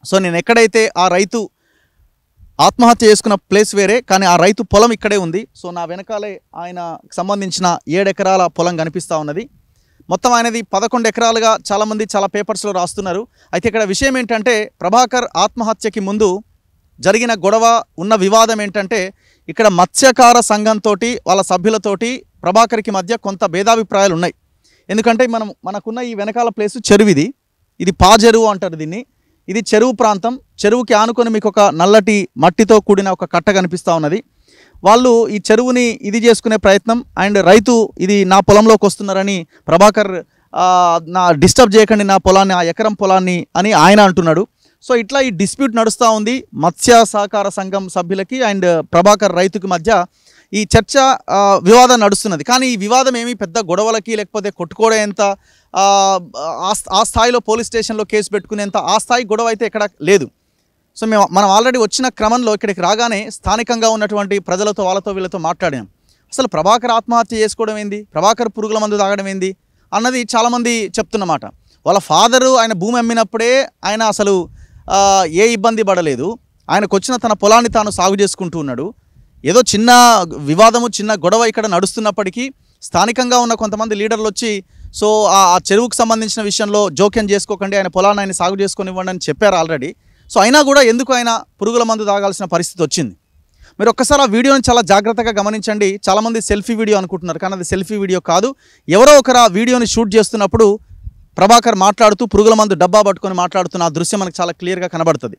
So నేను ఎక్కడైతే ఆ రైతు ఆత్మహత్య చేసుకున్న ప్లేస్ వేరే, కానీ ఆ రైతు పొలం ఇక్కడే ఉంది. సో నా వెనకాలే ఆయనకు సంబంధించిన 7 ఎకరాల పొలం కనిపిస్తూ ఉన్నది. మొత్తం ఆయనది 11 ఎకరాలుగా చాలామంది చాలా పేపర్స్లో రాస్తున్నారు. అయితే ఇక్కడ విషయం ఏంటంటే, ప్రభాకర్ ఆత్మహత్యకి ముందు జరిగిన గొడవ, ఉన్న వివాదం ఏంటంటే, ఇక్కడ మత్స్యకార సంఘంతో వాళ్ళ సభ్యులతోటి ప్రభాకర్కి మధ్య కొంత భేదాభిప్రాయాలు ఉన్నాయి. ఎందుకంటే మనకున్న ఈ వెనకాల ప్లేసు చెరువు, ఇది పాజెరువు అంటారు దీన్ని. ఇది చెరువు ప్రాంతం. చెరువుకి ఆనుకొని మీకు ఒక నల్లటి మట్టితో కూడిన ఒక కట్ట కనిపిస్తూ ఉన్నది. వాళ్ళు ఈ చెరువుని ఇది చేసుకునే ప్రయత్నం, అండ్ రైతు ఇది నా పొలంలోకి వస్తున్నారని ప్రభాకర్ నా డిస్టర్బ్ చేయకండి నా పొలాన్ని, ఆ ఎకరం పొలాన్ని అని ఆయన అంటున్నాడు. సో ఇట్లా ఈ డిస్ప్యూట్ నడుస్తూ ఉంది మత్స్య సహకార సంఘం సభ్యులకి అండ్ ప్రభాకర్ రైతుకి మధ్య ఈ చర్చ, వివాదం నడుస్తున్నది. కానీ ఈ వివాదం ఏమీ పెద్ద గొడవలకి లేకపోతే కొట్టుకోవడంత ఆ స్థాయిలో పోలీస్ స్టేషన్లో కేసు పెట్టుకునేంత ఆ స్థాయి గొడవ అయితే ఎక్కడ లేదు. సో మనం ఆల్రెడీ వచ్చిన క్రమంలో ఇక్కడికి రాగానే స్థానికంగా ఉన్నటువంటి ప్రజలతో వాళ్ళతో వీళ్ళతో మాట్లాడాం. అసలు ప్రభాకర్ ఆత్మహత్య చేసుకోవడం ఏంది, ప్రభాకర్ పురుగుల మందు తాగడం ఏంది అన్నది చాలామంది చెప్తున్నమాట. వాళ్ళ ఫాదరు ఆయన భూమి అమ్మినప్పుడే ఆయన అసలు ఏ ఇబ్బంది పడలేదు. ఆయనకు వచ్చిన తన పొలాన్ని తాను సాగు చేసుకుంటూ ఉన్నాడు. ఏదో చిన్న వివాదము, చిన్న గొడవ ఇక్కడ నడుస్తున్నప్పటికీ స్థానికంగా ఉన్న కొంతమంది లీడర్లు వచ్చి సో ఆ చెరువుకు సంబంధించిన విషయంలో జోక్యం చేసుకోకండి, ఆయన పొలాన్ని ఆయన సాగు చేసుకొని ఇవ్వండి అని చెప్పారు ఆల్రెడీ. సో అయినా కూడా ఎందుకు ఆయన పురుగుల మందు తాగాల్సిన పరిస్థితి వచ్చింది? మీరు ఒక్కసారి ఆ వీడియోని చాలా జాగ్రత్తగా గమనించండి. చాలామంది సెల్ఫీ వీడియో అనుకుంటున్నారు, కానీ అది సెల్ఫీ వీడియో కాదు. ఎవరో ఒకరు ఆ వీడియోని షూట్ చేస్తున్నప్పుడు ప్రభాకర్ మాట్లాడుతూ పురుగుల మందు డబ్బా పట్టుకొని మాట్లాడుతున్న ఆ దృశ్యం మనకు చాలా క్లియర్గా కనబడుతుంది.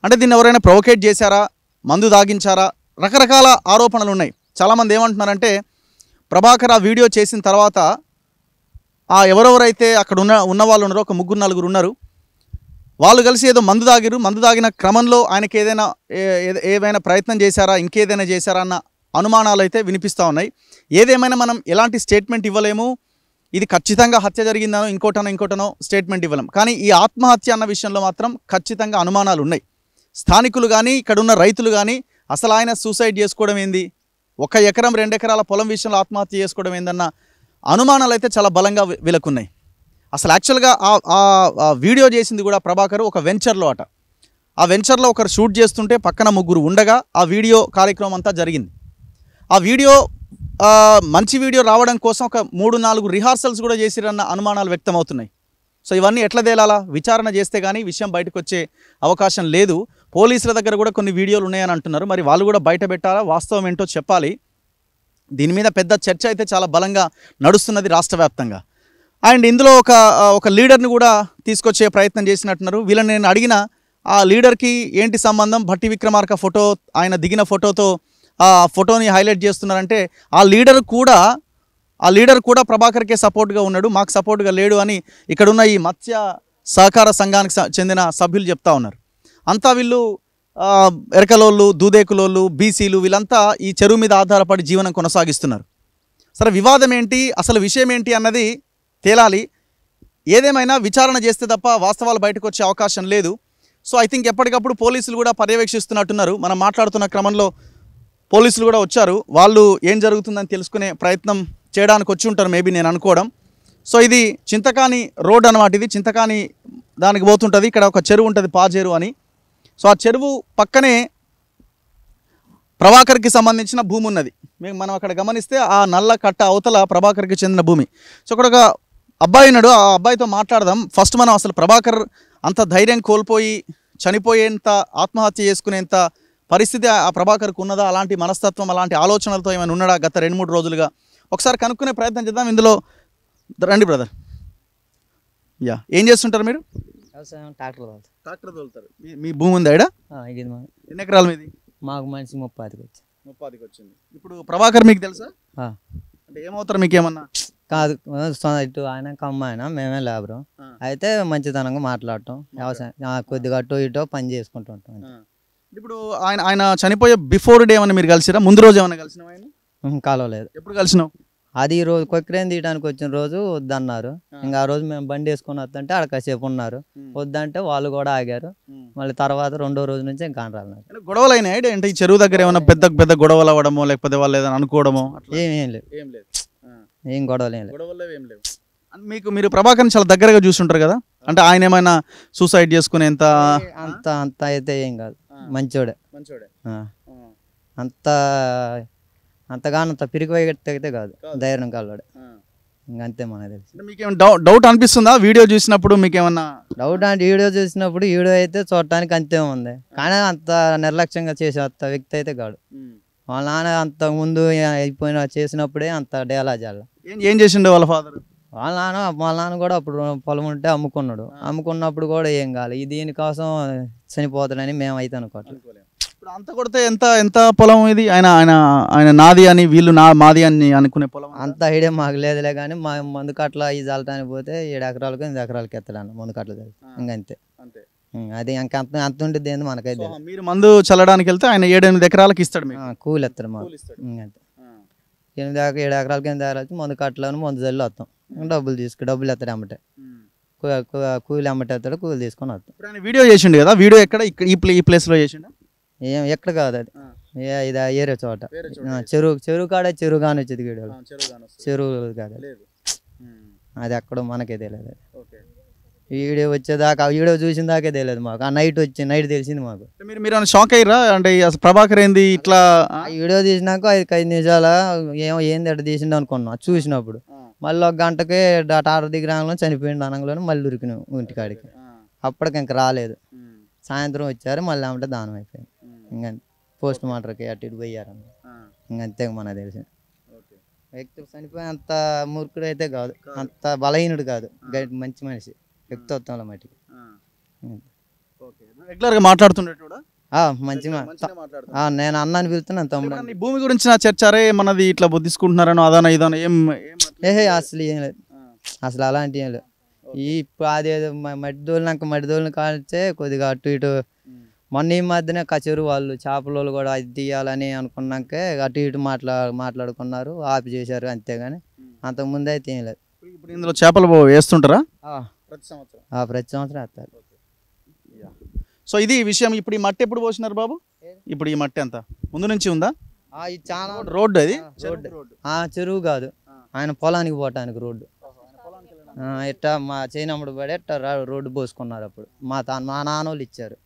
అంటే దీన్ని ఎవరైనా ప్రొవోకేట్ చేశారా, మందు తాగించారా, రకరకాల ఆరోపణలు ఉన్నాయి. చాలామంది ఏమంటున్నారంటే, ప్రభాకర్ ఆ వీడియో చేసిన తర్వాత ఎవరెవరైతే అక్కడ ఉన్న వాళ్ళు ఉన్నారో, ఒక 3-4 ఉన్నారు, వాళ్ళు కలిసి ఏదో మందు తాగిన క్రమంలో ఆయనకి ఏదైనా ప్రయత్నం చేశారా, ఇంకేదైనా చేశారా అన్న అనుమానాలు అయితే వినిపిస్తూ ఉన్నాయి. ఏదేమైనా మనం ఎలాంటి స్టేట్మెంట్ ఇవ్వలేము. ఇది ఖచ్చితంగా హత్య జరిగిందనో ఇంకోటనో స్టేట్మెంట్ ఇవ్వలేం. కానీ ఈ ఆత్మహత్య అన్న విషయంలో మాత్రం ఖచ్చితంగా అనుమానాలు ఉన్నాయి. స్థానికులు కానీ ఇక్కడున్న రైతులు కానీ అసలు ఆయన సూసైడ్ చేసుకోవడం ఏంది, 1 ఎకరం 2 ఎకరాల పొలం విషయంలో ఆత్మహత్య చేసుకోవడం ఏందన్న అనుమానాలు అయితే చాలా బలంగా వీళ్ళకున్నాయి. అసలు యాక్చువల్గా ఆ వీడియో చేసింది కూడా ప్రభాకర్ ఒక వెంచర్లో అట. ఆ వెంచర్లో ఒకరు షూట్ చేస్తుంటే పక్కన 3 ఉండగా ఆ వీడియో కార్యక్రమం అంతా జరిగింది. ఆ వీడియో మంచి వీడియో రావడం కోసం ఒక 3-4 రిహార్సల్స్ కూడా చేసిరన్న అనుమానాలు వ్యక్తమవుతున్నాయి. సో ఇవన్నీ ఎట్లా తేలాలా? విచారణ చేస్తే కానీ విషయం బయటకు వచ్చే అవకాశం లేదు. పోలీసుల దగ్గర కూడా కొన్ని వీడియోలు ఉన్నాయని అంటున్నారు. మరి వాళ్ళు కూడా బయట పెట్టాలా, వాస్తవం ఏంటో చెప్పాలి. దీని మీద పెద్ద చర్చ అయితే చాలా బలంగా నడుస్తున్నది రాష్ట్ర వ్యాప్తంగా. అండ్ ఇందులో ఒక లీడర్ని కూడా తీసుకొచ్చే ప్రయత్నం చేసినట్టున్నారు. వీళ్ళని నేను అడిగిన ఆ లీడర్కి ఏంటి సంబంధం, భట్టి విక్రమార్క ఫోటో ఆయన దిగిన ఫోటోతో ఆ ఫోటోని హైలైట్ చేస్తున్నారంటే ఆ లీడర్ కూడా ప్రభాకర్కే సపోర్ట్గా ఉన్నాడు, మాకు సపోర్ట్గా లేడు అని ఇక్కడున్న ఈ మత్స్య సహకార సంఘానికి చెందిన సభ్యులు చెప్తా ఉన్నారు. అంతా వీళ్ళు ఎరకలోళ్ళు, దూదేకులోళ్ళు, బీసీలు వీళ్ళంతా ఈ చెరువు మీద ఆధారపడి జీవనం కొనసాగిస్తున్నారు. సరే వివాదం ఏంటి, అసలు విషయం ఏంటి అన్నది తేలాలి. ఏదేమైనా విచారణ చేస్తే తప్ప వాస్తవాలు బయటకు వచ్చే అవకాశం లేదు. సో ఐ థింక్ ఎప్పటికప్పుడు పోలీసులు కూడా పర్యవేక్షిస్తున్నట్టున్నారు. మనం మాట్లాడుతున్న క్రమంలో పోలీసులు కూడా వచ్చారు. వాళ్ళు ఏం జరుగుతుందని తెలుసుకునే ప్రయత్నం చేయడానికి వచ్చి ఉంటారు మేబీ, నేను అనుకోవడం. సో ఇది చింతకాని రోడ్ అన్నమాట. ఇది చింతకాని దానికి పోతుంటుంది. ఇక్కడ ఒక చెరువు ఉంటుంది, పాజేరు అని. సో ఆ చెరువు పక్కనే ప్రభాకర్కి సంబంధించిన భూమి ఉన్నది. మనం అక్కడ గమనిస్తే ఆ నల్ల కట్ట అవతల ప్రభాకర్కి చెందిన భూమి. సో అక్కడ ఒక అబ్బాయి ఉన్నాడు, ఆ అబ్బాయితో మాట్లాడదాం. ఫస్ట్ మనం అసలు ప్రభాకర్ అంత ధైర్యం కోల్పోయి చనిపోయేంత, ఆత్మహత్య చేసుకునేంత పరిస్థితి ఆ ప్రభాకర్కు ఉన్నదా, అలాంటి మనస్తత్వం, అలాంటి ఆలోచనలతో ఏమైనా ఉన్నాడా గత 2-3 రోజులుగా ఒకసారి కనుక్కునే ప్రయత్నం చేద్దాం. ఇందులో రండి బ్రదర్. ఏం చేస్తుంటారు మీరు? ట్రాక్టర్ తోలుతారు. మీ భూమి ఉందా? ఎన్ని ఎకరాల మీది? మాకు మనిషి 30కి వచ్చింది. ఇప్పుడు ప్రభాకర్ మీకు తెలుసా? అంటే ఏమవుతారు మీకు ఏమన్నా? కాదు, ఇటు ఆయన కమ్మాయన, మేమే లేబరు. అయితే మంచితనంగా మాట్లాడటం, వ్యవసాయం కొద్దిగా అటు ఇటో పని చేసుకుంటూ ఉంటాం. ఇప్పుడు ఆయన చనిపోయే బిఫోర్ డే ఏమన్నా మీరు కలిసిరా? ముందు రోజు ఏమన్నా కలిసినా? ఆయన కలవలేదు. ఎప్పుడు కలిసినావు? అది ఈ రోజు కొక్కిరేం తీయడానికి వచ్చిన రోజు వద్దన్నారు. ఇంకా ఆ రోజు మేము బండి వేసుకొని వద్దంటే అక్కడ కాసేపు ఉన్నారు. వద్దంటే వాళ్ళు కూడా ఆగారు. మళ్ళీ తర్వాత 2వ రోజు నుంచి ఇంకా రాలేదు. గొడవలు అయినాయి అంటే ఈ చెరువు దగ్గర ఏమైనా పెద్ద గొడవలు అవ్వడమో లేకపోతే వాళ్ళు ఏదైనా అనుకోవడమో? ఏం లేదు, ఏం గొడవలు ఏం లేవు. మీరు ప్రభాకర్ని చాలా దగ్గరగా చూస్తుంటారు కదా, అంటే ఆయన ఏమైనా సూసైడ్ చేసుకునేంత అంత అంత అయితే ఏం కాదు, మంచోడే. ఆ. అంత అంతగానంత పిరిగిపోయేటైతే కాదు, ధైర్యం కలవాడు. ఇంకంతే మనకు తెలుసు. మీకేమైనా డౌట్ అనిపిస్తుందా వీడియో చూసినప్పుడు? మీకేమన్నా డౌట్ అంటే వీడియో చూసినప్పుడు వీడియో అయితే చూడటానికి అంతే ఉంది, కానీ అంత నిర్లక్ష్యంగా చేసే అంత వ్యక్తి అయితే కాదు. వాళ్ళ నాన్న అంత ముందు అయిపోయిన చేసినప్పుడే అంత డేలా చేయాలి. ఏం చేసిండు వాళ్ళ ఫాదర్? వాళ్ళ నాన్న కూడా అప్పుడు పొలం ఉంటే అమ్ముకున్నాడు. అమ్ముకున్నప్పుడు కూడా ఏం కాలేదు, దీనికోసం చనిపోతాడని మేమైతే అనుకోవట్లేదు. ఇప్పుడు అంత కొడితే ఎంత ఎంత పొలం ఇది? ఆయన ఆయన ఆయన నాది అని, వీళ్ళు మాది అని అనుకునే పొలం అంత ఐడియా మాకు లేదులే, కానీ మా మందు కట్ల ఈ చల్లటానికి పోతే 7 ఎకరాలకు 8 ఎకరాలకి ఎత్తడాను మందు కట్టలు తెలిసి. ఇంకంతే, అది ఇంక అంత అంత ఉంటుంది ఏంది మనకైతే. మీరు మందు చల్లడానికి వెళ్తే ఆయన 7-8 ఎకరాలకు ఇస్తాడు, కూలి ఎత్తాడు మాకు. ఇంకంతే, 7 ఎకరాలకి 8 ఎకరాలకి మందు కట్టలను మందు చల్లి వస్తాం, డబ్బులు ఎత్తాడు అమ్మటే. కూలి అమ్మటే ఎత్తాడు, కూలి తీసుకొని వస్తాం. వీడియో చేసిండు కదా, వీడియో ఎక్కడ? ఈ ప్లేస్ లో చేసిండు? ఏం ఎక్కడ కాదు అది, ఇది ఏరే చోట. చెరువు కాడ చెరువు కానీ వచ్చేది వీడియోలో, చెరువు కాదు అది, ఎక్కడో మనకే తెలియదు. ఈ వీడియో వచ్చేదాకా, ఆ వీడియో చూసిన దాకే తెలియదు మాకు. ఆ నైట్ తెలిసింది మాకు. మీరు షాక్ అయ్యారా? అంటే అసలు ప్రభాకర్ ఏంది ఇట్లా? ఈ వీడియో తీసినాక 5 నిమిషాల ఏంది అట్లా తీసిండు అనుకున్నాం చూసినప్పుడు. మళ్ళీ 1 గంటకే టాటర్ దిగిరాంలో చనిపోయిండు అనగానే మళ్ళీ ఉరికినాం ఇంటికాడికి. అప్పటికి ఇంక రాలేదు, సాయంత్రం వచ్చారు, మళ్ళీ అమ్మటే దానం అయిపోయింది. ఇంకా పోస్ట్ మార్టంకి అటు ఇటు పోయారు, ఇంకంతే మనకు తెలిసి. వ్యక్తి చనిపోయి అంత మూర్ఖుడు అయితే కాదు, అంత బలహీనుడు కాదు, మంచి మనిషి వ్యక్తిత్వంలో మట్టికి. రెగ్యులర్ గా మాట్లాడుతుండేటోడా? మంచిగా నేను అన్నాన్ని పిలుస్తున్నాను తమ్ముడు. భూమి గురించి నా చర్చ, అరే మనది ఇట్లా బుద్ధిసుకుంటున్నారనో అదనో ఇదనో ఏం? అసలు ఏం లేదు, అసలు అలాంటి ఏం లేదు. ఇప్పుడు అదేదో మట్టి దోలిని కాల్చే కొద్దిగా అటు ఇటు. మొన్న ఈ మధ్యనే కచేరు వాళ్ళు చేపల కూడా అది తీయాలని అనుకున్నాకే అటు ఇటు మాట్లాడుకున్నారు, ఆపి చేశారు, అంతేగాని అంతకుముందు అయితే ఏం లేదు. ఇప్పుడు ఇందులో చేపలు వేస్తుంటారా? ప్రతి సంవత్సరం వేస్తారు. సో ఇది విషయం. ఇప్పుడు ఈ మట్టి ఎప్పుడు పోసినారు బాబు? ఇప్పుడు ఈ మట్టి అంతా ముందు నుంచి ఉందా? చాలా రోడ్డు, అది చెరువు కాదు, ఆయన పొలానికి పోవటానికి రోడ్డు. ఇట్టా మా చేయనమ్ముడు పడి ఇట్టా రోడ్డు పోసుకున్నారు. అప్పుడు మా నాన్న వాళ్ళు ఇచ్చారు.